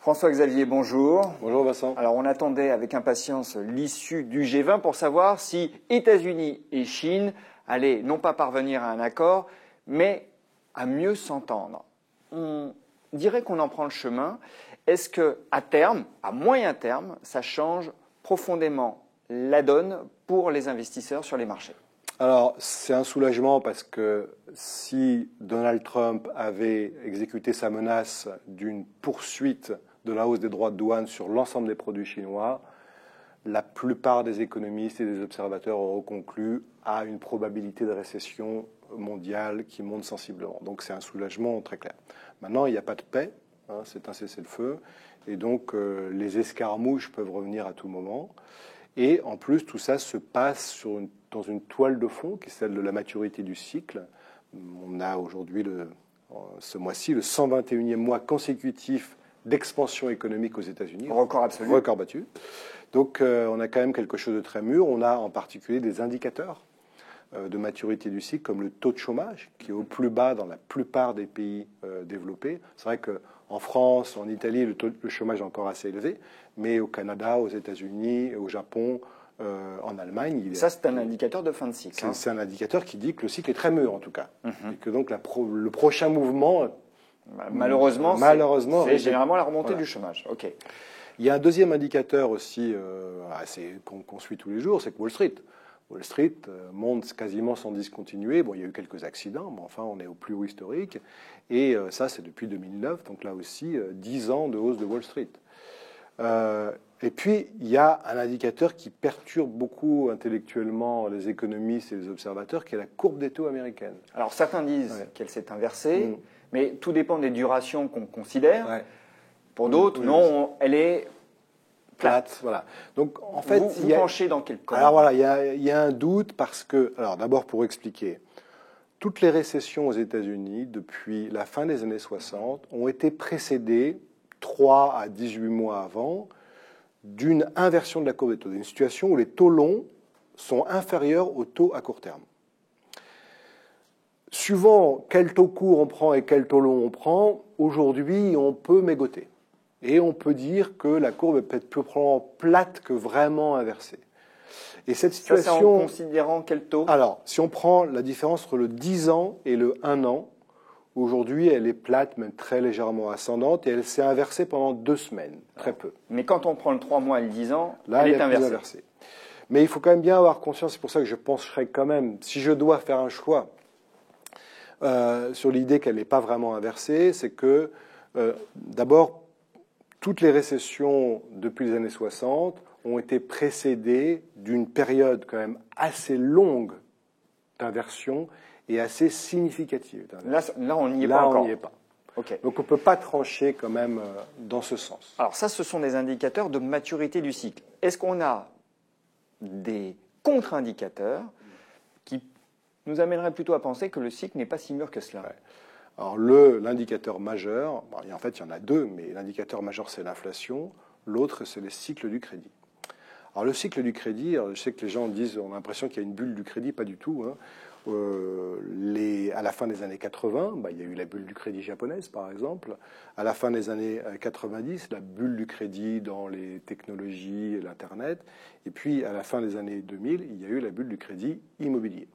François-Xavier, bonjour. Bonjour Vincent. Alors on attendait avec impatience l'issue du G20 pour savoir si États-Unis et Chine allaient non pas parvenir à un accord, mais à mieux s'entendre. On dirait qu'on en prend le chemin. Est-ce qu'à terme, à moyen terme, ça change profondément la donne pour les investisseurs sur les marchés? Alors c'est un soulagement parce que si Donald Trump avait exécuté sa menace d'une poursuite de la hausse des droits de douane sur l'ensemble des produits chinois, la plupart des économistes et des observateurs auraient conclu à une probabilité de récession mondiale qui monte sensiblement. Donc c'est un soulagement très clair. Maintenant, il n'y a pas de paix, c'est un cessez-le-feu, et donc les escarmouches peuvent revenir à tout moment. Et en plus, tout ça se passe dans une toile de fond qui est celle de la maturité du cycle. On a aujourd'hui, ce mois-ci, le 121e mois consécutif d'expansion économique aux États-Unis. Record absolu. Record battu. Donc on a quand même quelque chose de très mûr. On a en particulier des indicateurs de maturité du cycle, comme le taux de chômage, qui est au plus bas dans la plupart des pays développés. C'est vrai qu'en France, en Italie, le chômage est encore assez élevé, mais au Canada, aux États-Unis, au Japon, en Allemagne... Ça, c'est un indicateur de fin de cycle. C'est un indicateur qui dit que le cycle est très mûr, en tout cas. Et que donc le prochain mouvement... Malheureusement, c'est généralement la remontée du chômage. Okay. Il y a un deuxième indicateur aussi qu'on suit tous les jours, c'est que Wall Street. Wall Street monte quasiment sans discontinuer. Bon, il y a eu quelques accidents, mais enfin, on est au plus haut historique. Et ça, c'est depuis 2009. Donc là aussi, 10 ans de hausse de Wall Street. Et puis, il y a un indicateur qui perturbe beaucoup intellectuellement les économistes et les observateurs, qui est la courbe des taux américaine. Alors, certains disent qu'elle s'est inversée, mais tout dépend des durations qu'on considère. Ouais. Pour d'autres, non, elle est plate. Voilà. Donc, en fait, vous penchez dans quel camp? Alors voilà, il y a un doute parce que, alors d'abord pour expliquer, toutes les récessions aux États-Unis depuis la fin des années 60 ont été précédées 3 à 18 mois avant d'une inversion de la courbe des taux, d'une situation où les taux longs sont inférieurs aux taux à court terme. Suivant quel taux court on prend et quel taux long on prend, aujourd'hui on peut mégoter. Et on peut dire que la courbe est peut-être plus plate que vraiment inversée. Et cette situation... Ça, c'est en considérant quel taux? Alors, si on prend la différence entre le 10 ans et le 1 an, aujourd'hui, elle est plate, même très légèrement ascendante, et elle s'est inversée pendant 2 semaines, très peu. Mais quand on prend le 3 mois et le 10 ans, là, elle est inversée. Mais il faut quand même bien avoir conscience, c'est pour ça que je pencherais quand même, si je dois faire un choix sur l'idée qu'elle n'est pas vraiment inversée, c'est que, d'abord, toutes les récessions depuis les années 60 ont été précédées d'une période quand même assez longue d'inversion et assez significative. Là, on n'y est pas encore. Là, on n'y est pas. Okay. Donc, on ne peut pas trancher quand même dans ce sens. Alors ça, ce sont des indicateurs de maturité du cycle. Est-ce qu'on a des contre-indicateurs qui nous amèneraient plutôt à penser que le cycle n'est pas si mûr que cela? Ouais. Alors l'indicateur majeur, en fait il y en a 2, mais l'indicateur majeur c'est l'inflation, l'autre c'est le cycle du crédit. Alors le cycle du crédit, je sais que les gens disent, on a l'impression qu'il y a une bulle du crédit, pas du tout. À la fin des années 80, il y a eu la bulle du crédit japonaise par exemple. À la fin des années 90, la bulle du crédit dans les technologies et l'Internet. Et puis à la fin des années 2000, il y a eu la bulle du crédit immobilier.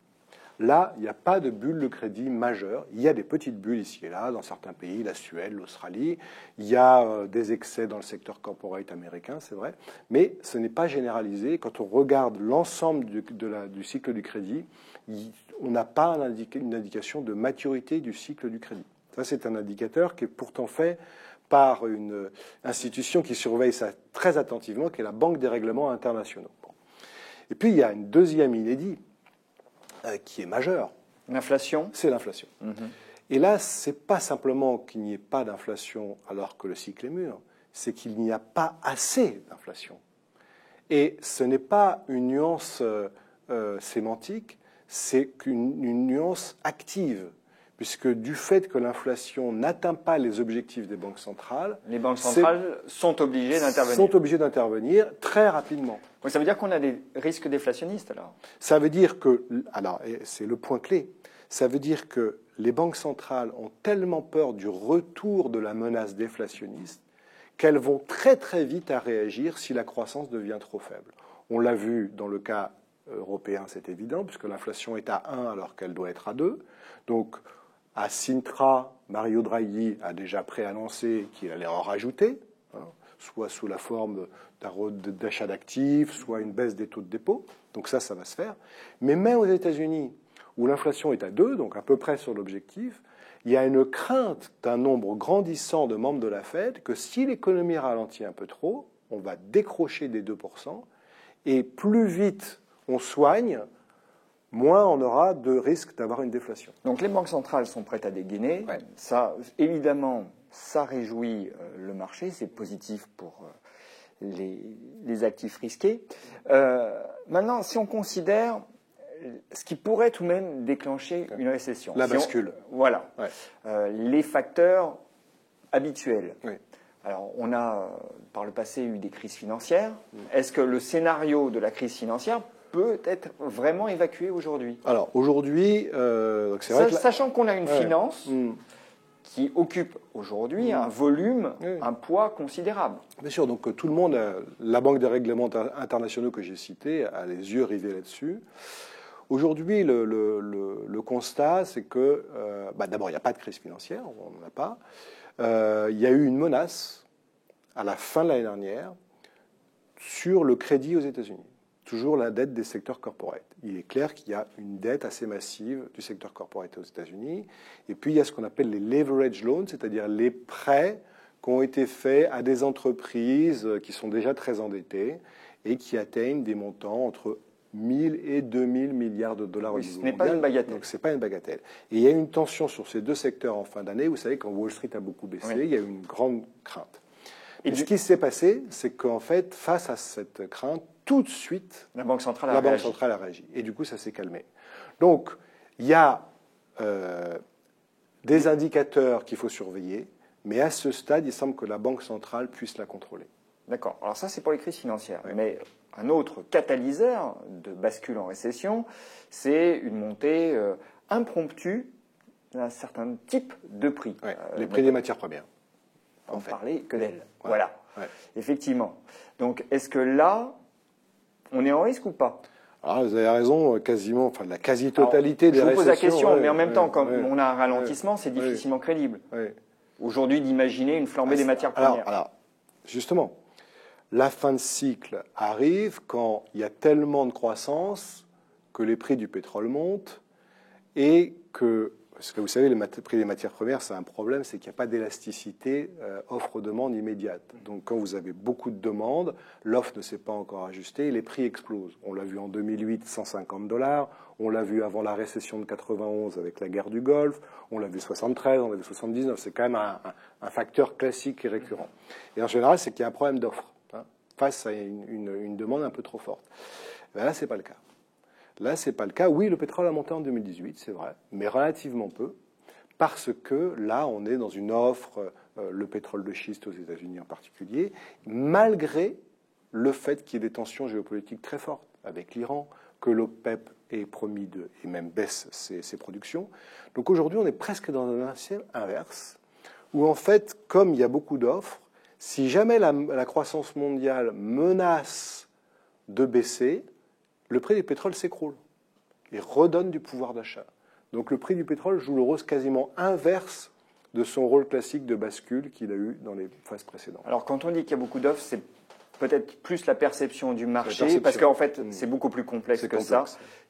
Là, il n'y a pas de bulle de crédit majeure. Il y a des petites bulles ici et là, dans certains pays, la Suède, l'Australie. Il y a des excès dans le secteur corporate américain, c'est vrai. Mais ce n'est pas généralisé. Quand on regarde l'ensemble du cycle du crédit, on n'a pas une indication de maturité du cycle du crédit. Ça, c'est un indicateur qui est pourtant fait par une institution qui surveille ça très attentivement, qui est la Banque des règlements internationaux. Bon. Et puis, il y a une deuxième inédit, qui est majeur. L'inflation? C'est l'inflation. Et là, ce n'est pas simplement qu'il n'y ait pas d'inflation alors que le cycle est mûr, c'est qu'il n'y a pas assez d'inflation. Et ce n'est pas une nuance sémantique, c'est une nuance active, puisque du fait que l'inflation n'atteint pas les objectifs des banques centrales... Les banques centrales sont obligées d'intervenir. Sont obligées d'intervenir très rapidement. Donc ça veut dire qu'on a des risques déflationnistes, alors? Ça veut dire que... Alors, c'est le point clé. Ça veut dire que les banques centrales ont tellement peur du retour de la menace déflationniste qu'elles vont très très vite à réagir si la croissance devient trop faible. On l'a vu dans le cas européen, c'est évident, puisque l'inflation est à 1 alors qu'elle doit être à 2. Donc, à Sintra, Mario Draghi a déjà préannoncé qu'il allait en rajouter, soit sous la forme d'achat d'actifs, soit une baisse des taux de dépôt. Donc ça va se faire. Mais même aux États-Unis, où l'inflation est à 2, donc à peu près sur l'objectif, il y a une crainte d'un nombre grandissant de membres de la Fed que si l'économie ralentit un peu trop, on va décrocher des 2%, et plus vite on soigne, moins on aura de risque d'avoir une déflation. Donc les banques centrales sont prêtes à dégainer. Ouais. Ça, évidemment, ça réjouit le marché, c'est positif pour les actifs risqués. Maintenant, si on considère ce qui pourrait tout de même déclencher une récession. La bascule. Voilà. Ouais. Les facteurs habituels. Oui. Alors, on a, par le passé, eu des crises financières. Est-ce que le scénario de la crise financière peut être vraiment évacué aujourd'hui? Alors, aujourd'hui, c'est vrai que sachant qu'on a une finance Mmh. qui occupe aujourd'hui un volume, un poids considérable. Bien sûr, donc tout le monde, la Banque des règlements internationaux que j'ai citée, a les yeux rivés là-dessus. Aujourd'hui, le constat, c'est que, d'abord, il n'y a pas de crise financière, on n'en a pas. Il y a eu une menace à la fin de l'année dernière sur le crédit aux États-Unis. Toujours la dette des secteurs corporate. Il est clair qu'il y a une dette assez massive du secteur corporate aux États-Unis. Et puis, il y a ce qu'on appelle les leverage loans, c'est-à-dire les prêts qui ont été faits à des entreprises qui sont déjà très endettées et qui atteignent des montants entre 1000 et 2000 milliards de dollars au niveau mondial. Ce n'est pas une bagatelle. Donc, ce n'est pas une bagatelle. Et il y a une tension sur ces deux secteurs en fin d'année. Vous savez, quand Wall Street a beaucoup baissé, il y a eu une grande crainte. Et ce qui s'est passé, c'est qu'en fait, face à cette crainte, tout de suite, la Banque centrale a réagi. Et du coup, ça s'est calmé. Donc, il y a des indicateurs qu'il faut surveiller, mais à ce stade, il semble que la Banque centrale puisse la contrôler. D'accord. Alors ça, c'est pour les crises financières. Oui. Mais un autre catalyseur de bascule en récession, c'est une montée impromptue d'un certain type de prix. Oui, les prix des matières premières. On ne parlait que d'elles. Ouais. Voilà. Ouais. Effectivement. Donc, est-ce que là, on est en risque ou pas? Alors, vous avez raison, quasiment, enfin, la quasi-totalité des récessions. Je vous pose la question, mais en même temps, quand on a un ralentissement, c'est difficilement crédible. Aujourd'hui, d'imaginer une flambée des matières premières. Alors, justement, la fin de cycle arrive quand il y a tellement de croissance que les prix du pétrole montent et que, parce que vous savez, le prix des matières premières, c'est un problème, c'est qu'il n'y a pas d'élasticité offre-demande immédiate. Donc quand vous avez beaucoup de demandes, l'offre ne s'est pas encore ajustée et les prix explosent. On l'a vu en 2008, $150, on l'a vu avant la récession de 91 avec la guerre du Golfe, on l'a vu 73, on l'a vu 79, c'est quand même un facteur classique et récurrent. Et en général, c'est qu'il y a un problème d'offre, face à une demande un peu trop forte. Ben là, ce n'est pas le cas. Là, ce n'est pas le cas. Oui, le pétrole a monté en 2018, c'est vrai, mais relativement peu, parce que là, on est dans une offre, le pétrole de schiste aux États-Unis en particulier, malgré le fait qu'il y ait des tensions géopolitiques très fortes avec l'Iran, que l'OPEP ait promis et même baisse ses productions. Donc aujourd'hui, on est presque dans un ancien inverse, où en fait, comme il y a beaucoup d'offres, si jamais la croissance mondiale menace de baisser, le prix du pétrole s'écroule et redonne du pouvoir d'achat. Donc le prix du pétrole joue le rôle quasiment inverse de son rôle classique de bascule qu'il a eu dans les phases précédentes. Alors quand on dit qu'il y a beaucoup d'offres, c'est peut-être plus la perception du marché, parce qu'en fait c'est beaucoup plus complexe que ça.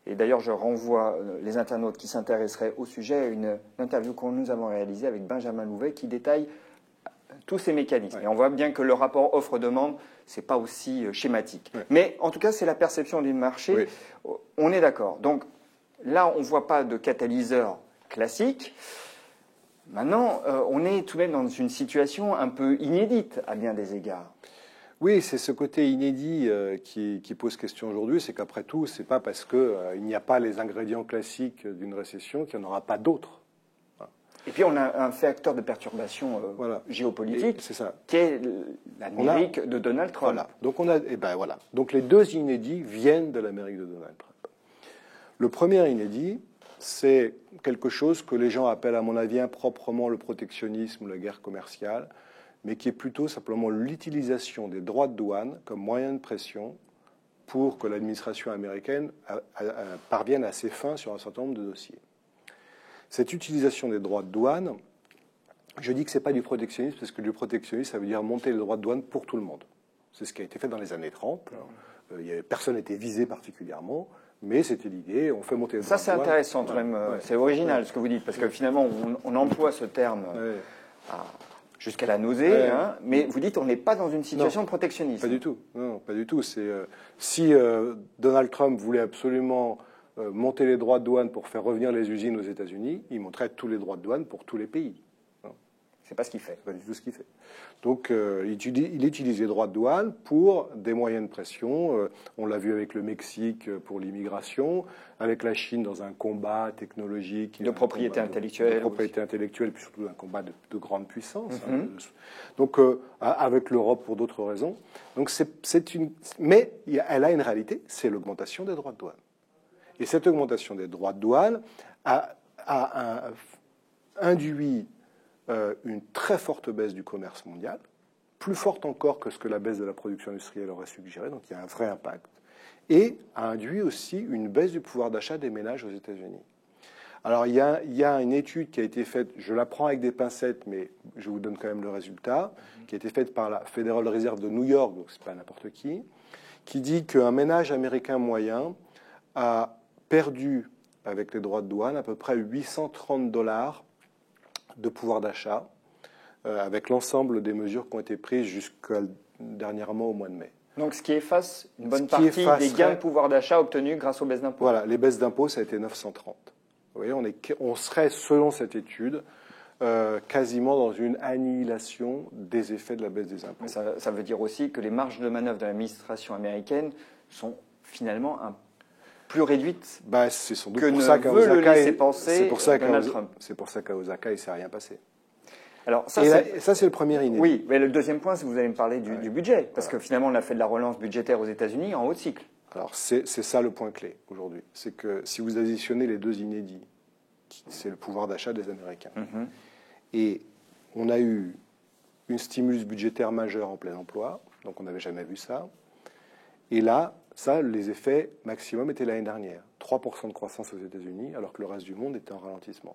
Et d'ailleurs je renvoie les internautes qui s'intéresseraient au sujet à une interview que nous avons réalisée avec Benjamin Louvet qui détaille tous ces mécanismes. Ouais. Et on voit bien que le rapport offre-demande, ce n'est pas aussi schématique. Ouais. Mais en tout cas, c'est la perception du marché. Oui. On est d'accord. Donc là, on ne voit pas de catalyseur classique. Maintenant, on est tout de même dans une situation un peu inédite à bien des égards. Oui, c'est ce côté inédit qui pose question aujourd'hui. C'est qu'après tout, ce n'est pas parce qu'il n'y a pas les ingrédients classiques d'une récession qu'il n'y en aura pas d'autres. Et puis on a un facteur de perturbation géopolitique qui est l'Amérique de Donald Trump. Voilà. Donc, Donc les deux inédits viennent de l'Amérique de Donald Trump. Le premier inédit, c'est quelque chose que les gens appellent, à mon avis, improprement le protectionnisme ou la guerre commerciale. mais qui est plutôt simplement l'utilisation des droits de douane comme moyen de pression pour que l'administration américaine parvienne à ses fins sur un certain nombre de dossiers. Cette utilisation des droits de douane, je dis que ce n'est pas du protectionnisme, parce que du protectionnisme, ça veut dire monter les droits de douane pour tout le monde. C'est ce qui a été fait dans les années 30. Personne n'était visé particulièrement, mais c'était l'idée, on fait monter les droits de douane. Ça, c'est intéressant, quand même. C'est original, ce que vous dites, parce que finalement, on emploie ce terme jusqu'à la nausée, mais vous dites on n'est pas dans une situation de protectionnisme. Pas du tout. Non, pas du tout. Si Donald Trump voulait absolument monter les droits de douane pour faire revenir les usines aux États-Unis, il monterait tous les droits de douane pour tous les pays. C'est pas ce qu'il fait. C'est pas du tout ce qu'il fait. Donc, il utilise les droits de douane pour des moyens de pression. On l'a vu avec le Mexique pour l'immigration, avec la Chine dans un combat technologique. De propriété intellectuelle. De propriété intellectuelle, puis surtout un combat de grande puissance. Donc, avec l'Europe pour d'autres raisons. Donc, mais elle a une réalité, c'est l'augmentation des droits de douane. Et cette augmentation des droits de douane a induit une très forte baisse du commerce mondial, plus forte encore que ce que la baisse de la production industrielle aurait suggéré, donc il y a un vrai impact, et a induit aussi une baisse du pouvoir d'achat des ménages aux États-Unis. Alors il y a une étude qui a été faite, je la prends avec des pincettes, mais je vous donne quand même le résultat, qui a été faite par la Federal Reserve de New York, donc c'est pas n'importe qui dit qu'un ménage américain moyen a perdu, avec les droits de douane, à peu près $830 de pouvoir d'achat, avec l'ensemble des mesures qui ont été prises jusqu'à dernièrement au mois de mai. Donc ce qui efface une bonne partie des gains de pouvoir d'achat obtenus grâce aux baisses d'impôts. Voilà, les baisses d'impôts, ça a été 930. Vous voyez, on serait, selon cette étude, quasiment dans une annihilation des effets de la baisse des impôts. Ça veut dire aussi que les marges de manœuvre de l'administration américaine sont finalement plus réduites c'est sans doute que pour ne ça qu'à veut le Osaka, laisser penser Donald Trump. C'est pour ça qu'à Osaka, il ne s'est rien passé. Alors, ça, c'est le premier inédit. Oui, mais le deuxième point, c'est que vous allez me parler du budget, parce que finalement, on a fait de la relance budgétaire aux États-Unis en haut de cycle. Alors, c'est ça le point clé aujourd'hui. C'est que si vous additionnez les deux inédits, c'est le pouvoir d'achat des Américains. Et on a eu une stimulus budgétaire majeure en plein emploi, donc on n'avait jamais vu ça. Et là, les effets maximum étaient l'année dernière. 3% de croissance aux États-Unis, alors que le reste du monde était en ralentissement.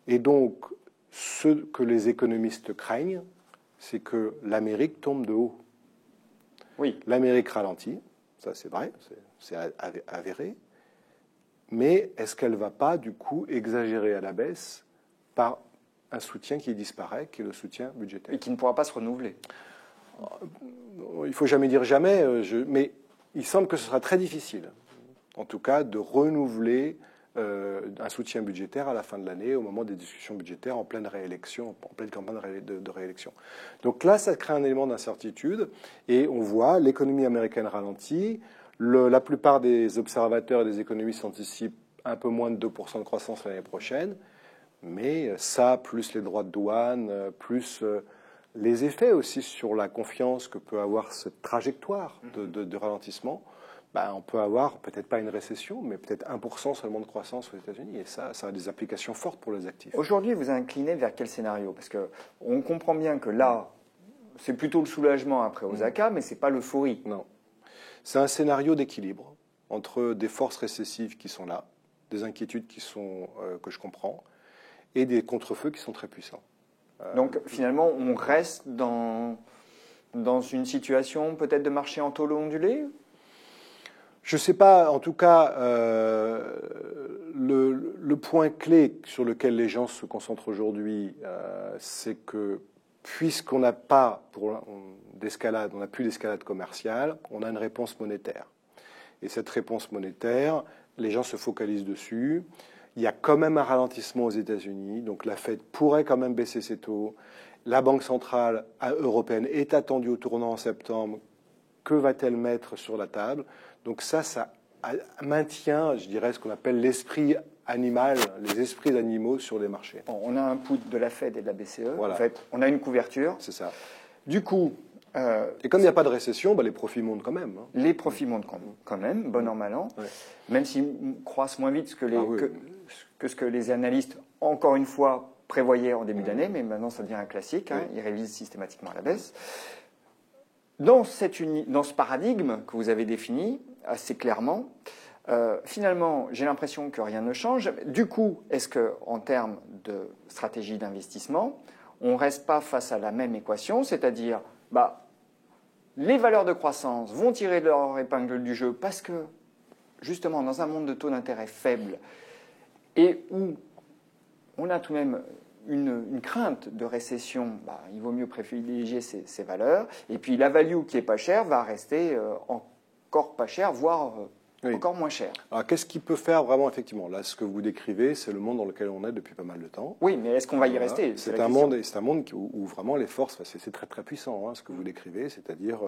Et donc, ce que les économistes craignent, c'est que l'Amérique tombe de haut. Oui. L'Amérique ralentit, ça c'est vrai, c'est avéré. Mais est-ce qu'elle ne va pas, du coup, exagérer à la baisse par un soutien qui disparaît, qui est le soutien budgétaire? Et qui ne pourra pas se renouveler. Il ne faut jamais dire jamais, mais il semble que ce sera très difficile, en tout cas, de renouveler un soutien budgétaire à la fin de l'année, au moment des discussions budgétaires, en pleine réélection, en pleine campagne de réélection. Donc là, ça crée un élément d'incertitude, et on voit l'économie américaine ralentit. La plupart des observateurs et des économistes anticipent un peu moins de 2% de croissance l'année prochaine, mais ça, plus les droits de douane, plus les effets aussi sur la confiance que peut avoir cette trajectoire de ralentissement, on peut avoir peut-être pas une récession, mais peut-être 1% seulement de croissance aux États-Unis. Et ça a des applications fortes pour les actifs. Aujourd'hui, vous inclinez vers quel scénario? Parce qu'on comprend bien que là, c'est plutôt le soulagement après Osaka, mais ce n'est pas l'euphorie. Non. C'est un scénario d'équilibre entre des forces récessives qui sont là, des inquiétudes que je comprends, et des contre-feux qui sont très puissants. Donc finalement, on reste dans une situation peut-être de marché en taux ondulé? Je ne sais pas, en tout cas, le point clé sur lequel les gens se concentrent aujourd'hui, c'est que puisqu'on n'a pas d'escalade, on n'a plus d'escalade commerciale, on a une réponse monétaire. Et cette réponse monétaire, les gens se focalisent dessus. Il y a quand même un ralentissement aux États-Unis, donc la Fed pourrait quand même baisser ses taux. La Banque centrale européenne est attendue au tournant en septembre. Que va-t-elle mettre sur la table? Donc ça maintient, je dirais, ce qu'on appelle l'esprit animal, les esprits animaux sur les marchés. Bon, on a un put de la Fed et de la BCE. Voilà. En fait, on a une couverture. C'est ça. Du coup... et comme il n'y a pas de récession, les profits montent quand même. Les profits montent quand même, bon an, mal an, même s'ils croissent moins vite que ce que les analystes, encore une fois, prévoyaient en début d'année, mais maintenant ça devient un classique, hein, ils révisent systématiquement à la baisse. Dans ce paradigme que vous avez défini assez clairement, finalement, j'ai l'impression que rien ne change. Du coup, est-ce qu'en termes de stratégie d'investissement, on ne reste pas face à la même équation, c'est-à-dire les valeurs de croissance vont tirer leur épingle du jeu parce que, justement, dans un monde de taux d'intérêt faibles et où on a tout de même une crainte de récession, il vaut mieux privilégier ces valeurs. Et puis la value qui est pas chère va rester encore pas chère, voire encore moins chère. Alors qu'est-ce qui peut faire vraiment, effectivement? Là, ce que vous décrivez, c'est le monde dans lequel on est depuis pas mal de temps. Oui, mais est-ce qu'on va y rester? C'est un monde où vraiment les forces, c'est très très puissant, hein, ce que vous décrivez, c'est-à-dire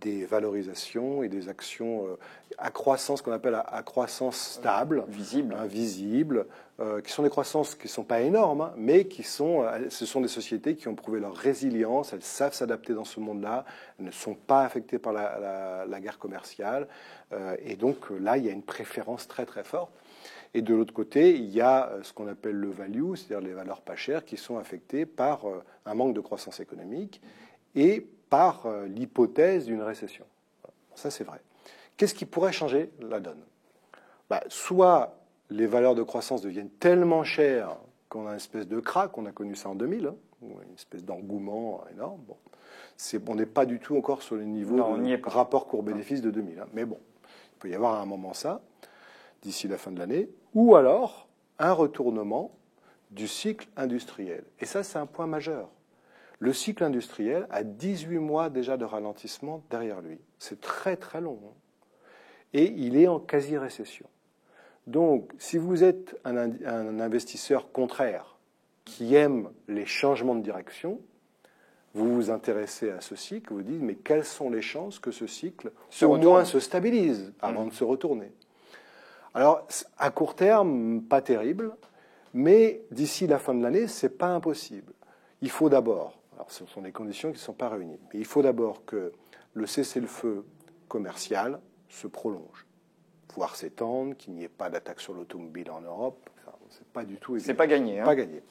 des valorisations et des actions à croissance, qu'on appelle à croissance stable, visible, qui sont des croissances qui ne sont pas énormes, hein, mais ce sont des sociétés qui ont prouvé leur résilience, elles savent s'adapter dans ce monde-là, elles ne sont pas affectées par la guerre commerciale, et donc là, il y a une préférence très très forte. Et de l'autre côté, il y a ce qu'on appelle le value, c'est-à-dire les valeurs pas chères, qui sont affectées par un manque de croissance économique et par l'hypothèse d'une récession. Ça, c'est vrai. Qu'est-ce qui pourrait changer la donne? Soit les valeurs de croissance deviennent tellement chères qu'on a une espèce de krach, on a connu ça en 2000, hein, une espèce d'engouement énorme. Bon. On n'est pas du tout encore sur le niveau de rapport court-bénéfice de 2000. Hein. Mais bon, il peut y avoir à un moment ça, d'ici la fin de l'année, ou alors un retournement du cycle industriel. Et ça, c'est un point majeur. Le cycle industriel a 18 mois déjà de ralentissement derrière lui. C'est très très long. Hein. Et il est en quasi-récession. Donc, si vous êtes un investisseur contraire, qui aime les changements de direction, vous vous intéressez à ce cycle, vous dites, mais quelles sont les chances que ce cycle, au moins, se stabilise avant de se retourner? Alors, à court terme, pas terrible, mais d'ici la fin de l'année, ce n'est pas impossible. Il faut d'abord, alors ce sont des conditions qui ne sont pas réunies, mais il faut d'abord que le cessez-le-feu commercial se prolonge, voire s'étende, qu'il n'y ait pas d'attaque sur l'automobile en Europe. Enfin, c'est pas du tout évident. C'est pas gagné. Hein. Pas gagné.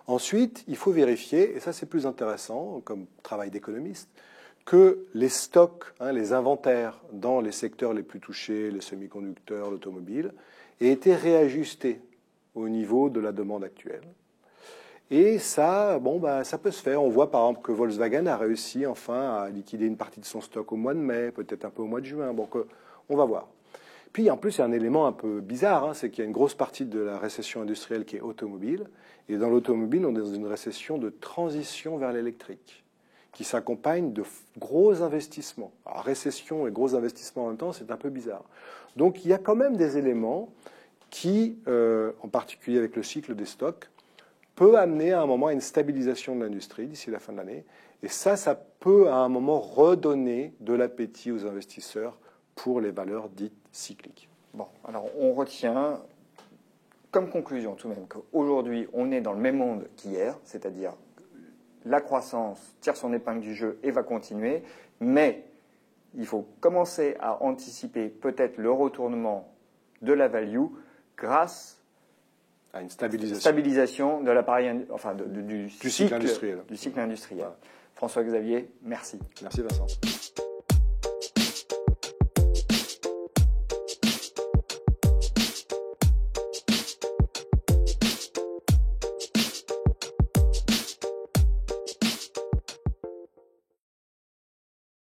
Ensuite, il faut vérifier, et ça c'est plus intéressant comme travail d'économiste, que les stocks, les inventaires dans les secteurs les plus touchés, les semi-conducteurs, l'automobile, aient été réajustés au niveau de la demande actuelle. Et ça, ça peut se faire. On voit par exemple que Volkswagen a réussi enfin à liquider une partie de son stock au mois de mai, peut-être un peu au mois de juin. Donc on va voir. Puis en plus, il y a un élément un peu bizarre, c'est qu'il y a une grosse partie de la récession industrielle qui est automobile. Et dans l'automobile, on est dans une récession de transition vers l'électrique, qui s'accompagne de gros investissements. Alors, récession et gros investissements en même temps, c'est un peu bizarre. Donc il y a quand même des éléments qui, en particulier avec le cycle des stocks, peut amener à un moment à une stabilisation de l'industrie d'ici la fin de l'année. Et ça peut à un moment redonner de l'appétit aux investisseurs pour les valeurs dites cycliques. Bon, alors on retient comme conclusion tout de même qu'aujourd'hui on est dans le même monde qu'hier, c'est-à-dire la croissance tire son épingle du jeu et va continuer, mais il faut commencer à anticiper peut-être le retournement de la value grâce à une stabilisation de l'appareil, du cycle industriel. Voilà. François-Xavier, merci. Merci Vincent.